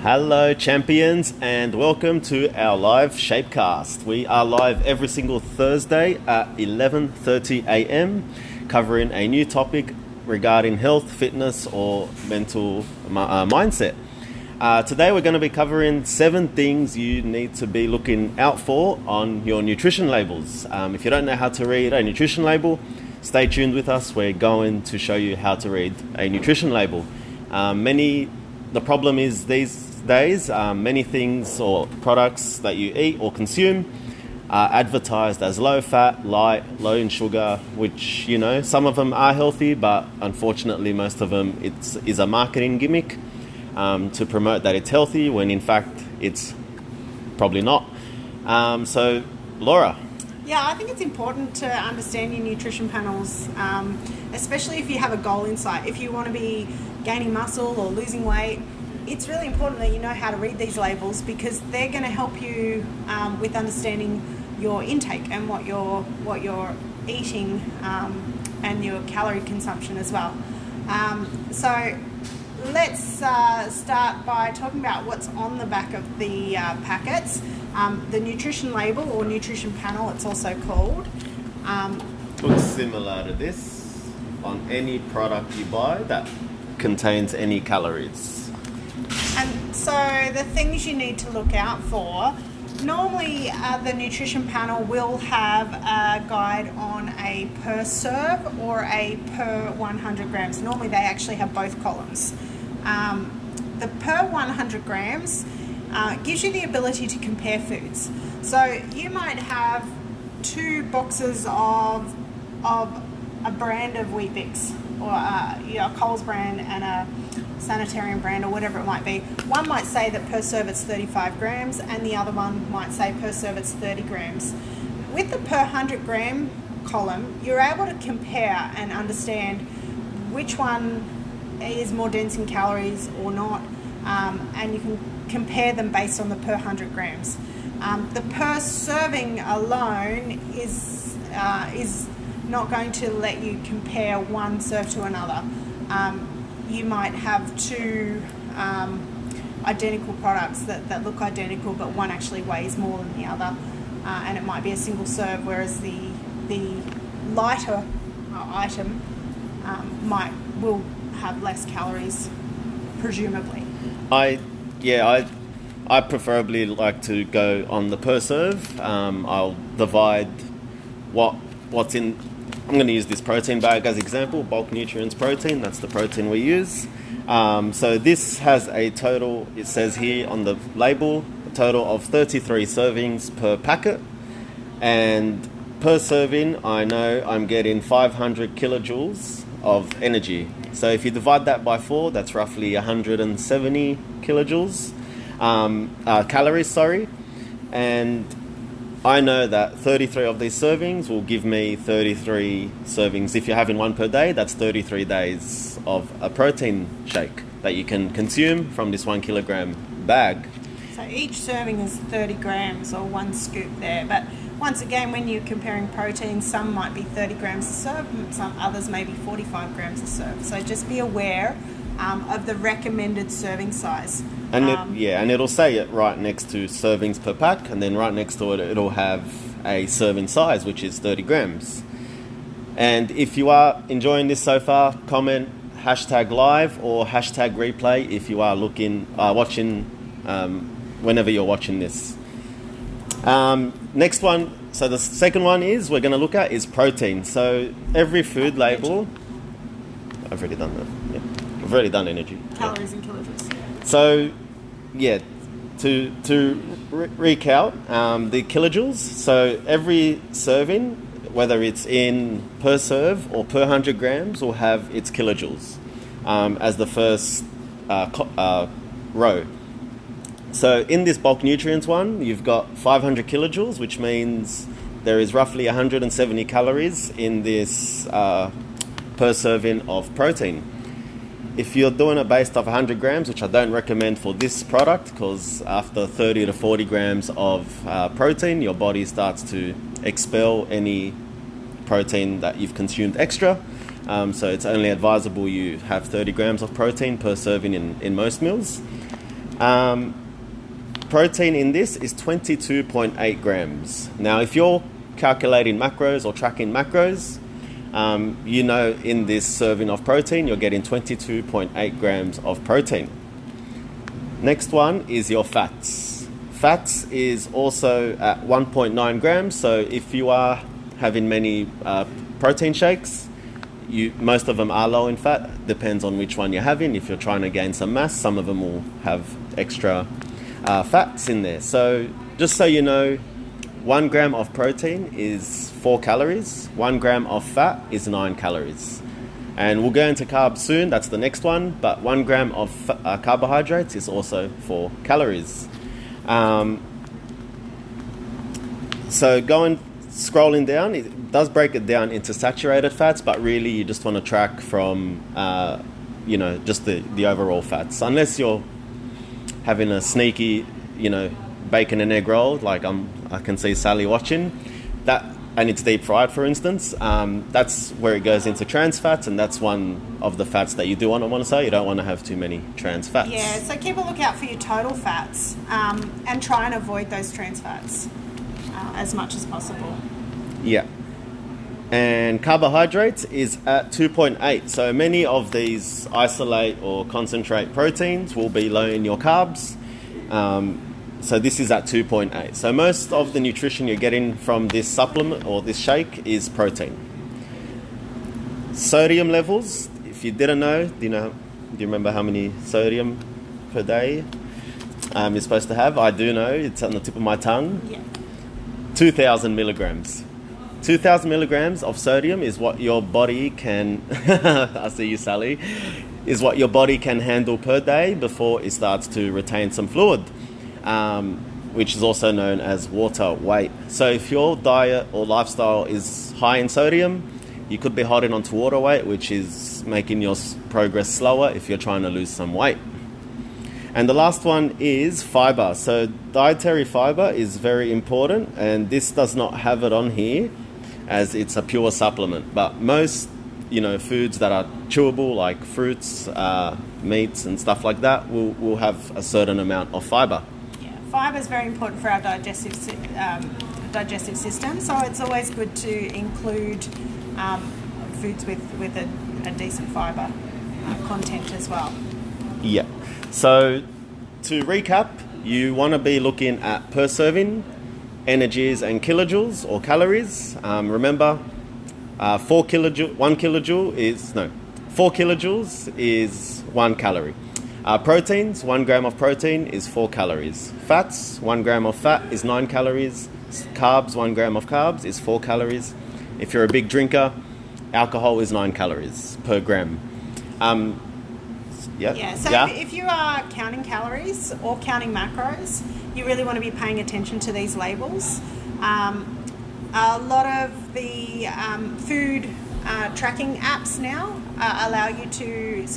Hello champions, and welcome to our live Shapecast. We are live every single Thursday at 11:30 a.m. covering a new topic regarding health, fitness or mental mindset. Today we're going to be covering 7 things you need to be looking out for on your nutrition labels. If you don't know how to read a nutrition label, stay tuned with us. We're going to show you how to read a nutrition label. The problem is these days, many things or products that you eat or consume are advertised as low fat, light, low in sugar, which, you know, some of them are healthy, but unfortunately most of them is a marketing gimmick to promote that it's healthy when in fact it's probably not. So Laura. Yeah, I think it's important to understand your nutrition panels, especially if you have a goal in sight. If you want to be gaining muscle or losing weight, it's really important that you know how to read these labels, because they're going to help you with understanding your intake and what you're eating and your calorie consumption as well. So let's start by talking about what's on the back of the packets. The nutrition label, or nutrition panel it's also called. Looks similar to this on any product you buy that contains any calories. And so the things you need to look out for, normally the nutrition panel will have a guide on a per serve or a per 100 grams. Normally they actually have both columns. The per 100 grams gives you the ability to compare foods. So you might have 2 boxes of a brand of Wheat Bix, or a Coles brand and a Sanitarium brand, or whatever it might be. One might say that per serve it's 35 grams and the other one might say per serve it's 30 grams. With the per 100 gram column, you're able to compare and understand which one is more dense in calories or not, and you can compare them based on the per 100 grams. The per serving alone is not going to let you compare one serve to another. You might have 2 identical products that look identical, but one actually weighs more than the other, and it might be a single serve, whereas the lighter item will have less calories, presumably. I preferably like to go on the per serve. I'll divide what's in. I'm going to use this protein bag as example, bulk nutrients protein. That's the protein we use. So this has a total, it says here on the label, a total of 33 servings per packet. And per serving, I know I'm getting 500 kilojoules of energy. So if you divide that by 4, that's roughly 170 kilojoules, calories, sorry. And I know that 33 of these servings will give me 33 servings. If you're having one per day, that's 33 days of a protein shake that you can consume from this 1 kilogram bag. So each serving is 30 grams, or 1 scoop there. But once again, when you're comparing proteins, some might be 30 grams a serve, and some others may be 45 grams a serve. So just be aware of the recommended serving size. And and it'll say it right next to servings per pack, and then right next to it, it'll have a serving size, which is 30 grams. And if you are enjoying this so far, comment #live or #replay if you are watching whenever you're watching this. Next one, so the second one we're going to look at is protein. So every food label, I've already done that. Yeah, I've already done energy. Calories and kilojoules. So, to recount the kilojoules. So every serving, whether it's in per serve or per 100 grams, will have its kilojoules as the first row. So in this bulk nutrients one, you've got 500 kilojoules, which means there is roughly 170 calories in this per serving of protein. If you're doing it based off 100 grams, which I don't recommend for this product, because after 30 to 40 grams of protein, your body starts to expel any protein that you've consumed extra. So it's only advisable you have 30 grams of protein per serving in most meals. Protein in this is 22.8 grams. Now, if you're calculating macros or tracking macros, you know in this serving of protein, you're getting 22.8 grams of protein. Next one is your fats. Fats is also at 1.9 grams. So if you are having many protein shakes, most of them are low in fat. Depends on which one you're having. If you're trying to gain some mass, some of them will have extra fats in there. So just so you know, 1 gram of protein is 4 calories. 1 gram of fat is 9 calories. And we'll go into carbs soon. That's the next one. But 1 gram of carbohydrates is also 4 calories. So scrolling down, it does break it down into saturated fats, but really you just want to track from, just the overall fats. Unless you're having a sneaky, bacon and egg roll, like I can see Sally watching, and it's deep fried, for instance. That's where it goes into trans fats, and that's one of the fats that you do want to say. You don't want to have too many trans fats. Yeah, so keep a lookout for your total fats, and try and avoid those trans fats as much as possible. Yeah. And carbohydrates is at 2.8. So many of these isolate or concentrate proteins will be low in your carbs. So this is at 2.8. So most of the nutrition you're getting from this supplement or this shake is protein. Sodium levels, if you didn't know, do you remember how many sodium per day you're supposed to have? I do know, it's on the tip of my tongue. Yeah. 2,000 milligrams. 2,000 milligrams of sodium is what your body can, I see you, Sally, is what your body can handle per day before it starts to retain some fluid, which is also known as water weight. So if your diet or lifestyle is high in sodium, you could be holding on to water weight, which is making your progress slower if you're trying to lose some weight. And the last one is fibre. So dietary fibre is very important, and this does not have it on here as it's a pure supplement. But most, foods that are chewable, like fruits, meats and stuff like that, will have a certain amount of fibre. Yeah, fibre is very important for our digestive system, so it's always good to include foods with a decent fibre content as well. Yeah. So to recap, you want to be looking at per serving, energies and kilojoules or calories. Remember, 4 kilojoules is 1 calorie. Proteins, 1 gram of protein is 4 calories. Fats, 1 gram of fat is 9 calories. Carbs, 1 gram of carbs is 4 calories. If you're a big drinker, alcohol is 9 calories per gram. If you are counting calories or counting macros, you really want to be paying attention to these labels. A lot of the food tracking apps now allow you to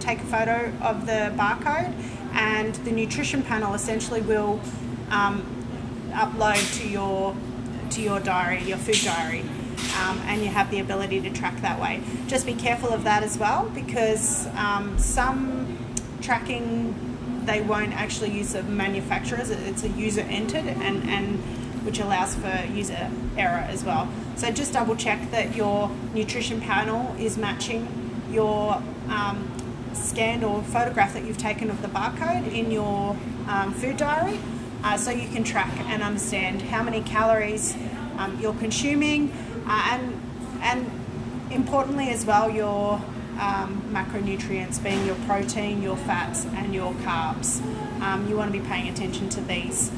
take a photo of the barcode, and the nutrition panel essentially will upload to your diary, your food diary. And you have the ability to track that way. Just be careful of that as well, because some tracking, they won't actually use the manufacturers. It's a user entered, and which allows for user error as well. So just double check that your nutrition panel is matching your scanned or photograph that you've taken of the barcode in your food diary, so you can track and understand how many calories you're consuming. And importantly as well, your macronutrients, being your protein, your fats and your carbs. You want to be paying attention to these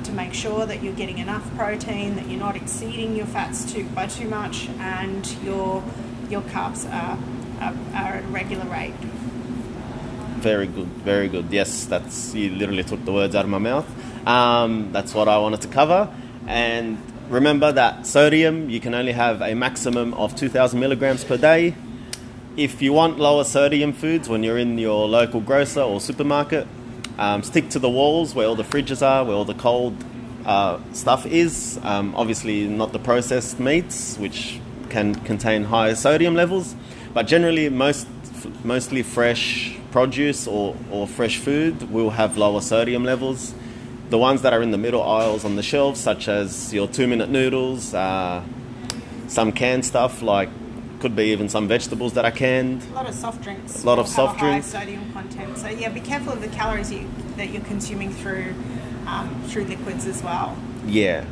to make sure that you're getting enough protein, that you're not exceeding your fats by too much, and your carbs are at a regular rate. Very good, very good. Yes, you literally took the words out of my mouth. That's what I wanted to cover. And remember that sodium, you can only have a maximum of 2,000 milligrams per day. If you want lower sodium foods when you're in your local grocer or supermarket, stick to the walls where all the fridges are, where all the cold stuff is. Obviously not the processed meats, which can contain higher sodium levels, but generally mostly fresh produce or fresh food will have lower sodium levels. The ones that are in the middle aisles on the shelves, such as your 2-minute noodles, some canned stuff, like could be even some vegetables that are canned. A lot of soft drinks. A lot of soft drinks. High sodium content. So yeah, be careful of the calories that you're consuming through liquids as well. Yeah.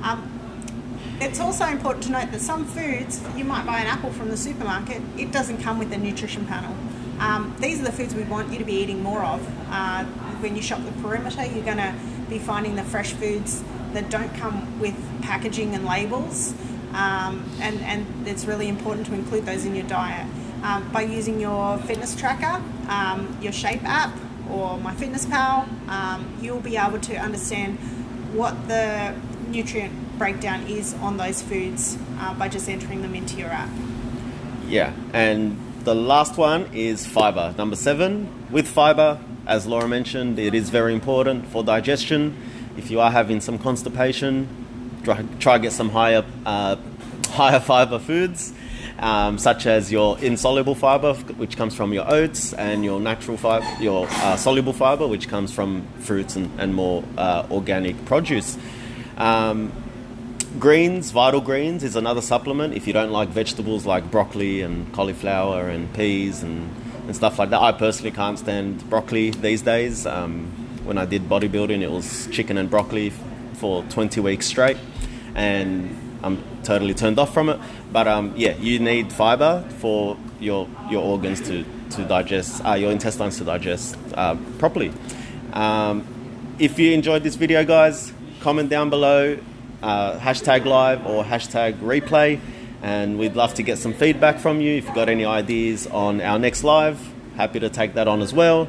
It's also important to note that some foods, you might buy an apple from the supermarket, it doesn't come with a nutrition panel. These are the foods we want you to be eating more of. When you shop the perimeter, you're going to be finding the fresh foods that don't come with packaging and labels, and it's really important to include those in your diet. By using your fitness tracker, your Shape app, or MyFitnessPal, you'll be able to understand what the nutrient breakdown is on those foods by just entering them into your app. Yeah, and the last one is fiber. Number 7, with fiber, as Laura mentioned, it is very important for digestion. If you are having some constipation, try get some higher fiber foods, such as your insoluble fiber, which comes from your oats, and your natural fiber, your soluble fiber, which comes from fruits and more organic produce. Greens, Vital Greens, is another supplement if you don't like vegetables like broccoli and cauliflower and peas and stuff like that. I personally can't stand broccoli these days. When I did bodybuilding, it was chicken and broccoli for 20 weeks straight, and I'm totally turned off from it. But yeah, you need fiber for your organs to digest, your intestines to digest properly. If you enjoyed this video, guys, comment down below, hashtag live or hashtag replay, and we'd love to get some feedback from you. If you've got any ideas on our next live, happy to take that on as well.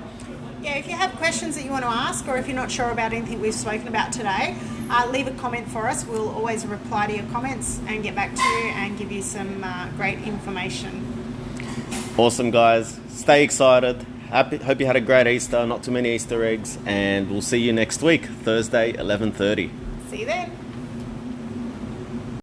Yeah, if you have questions that you want to ask, or if you're not sure about anything we've spoken about today, leave a comment for us. We'll always reply to your comments and get back to you and give you some great information. Awesome, guys. Stay excited. Hope you had a great Easter, not too many Easter eggs, and we'll see you next week, Thursday, 11:30. See you then.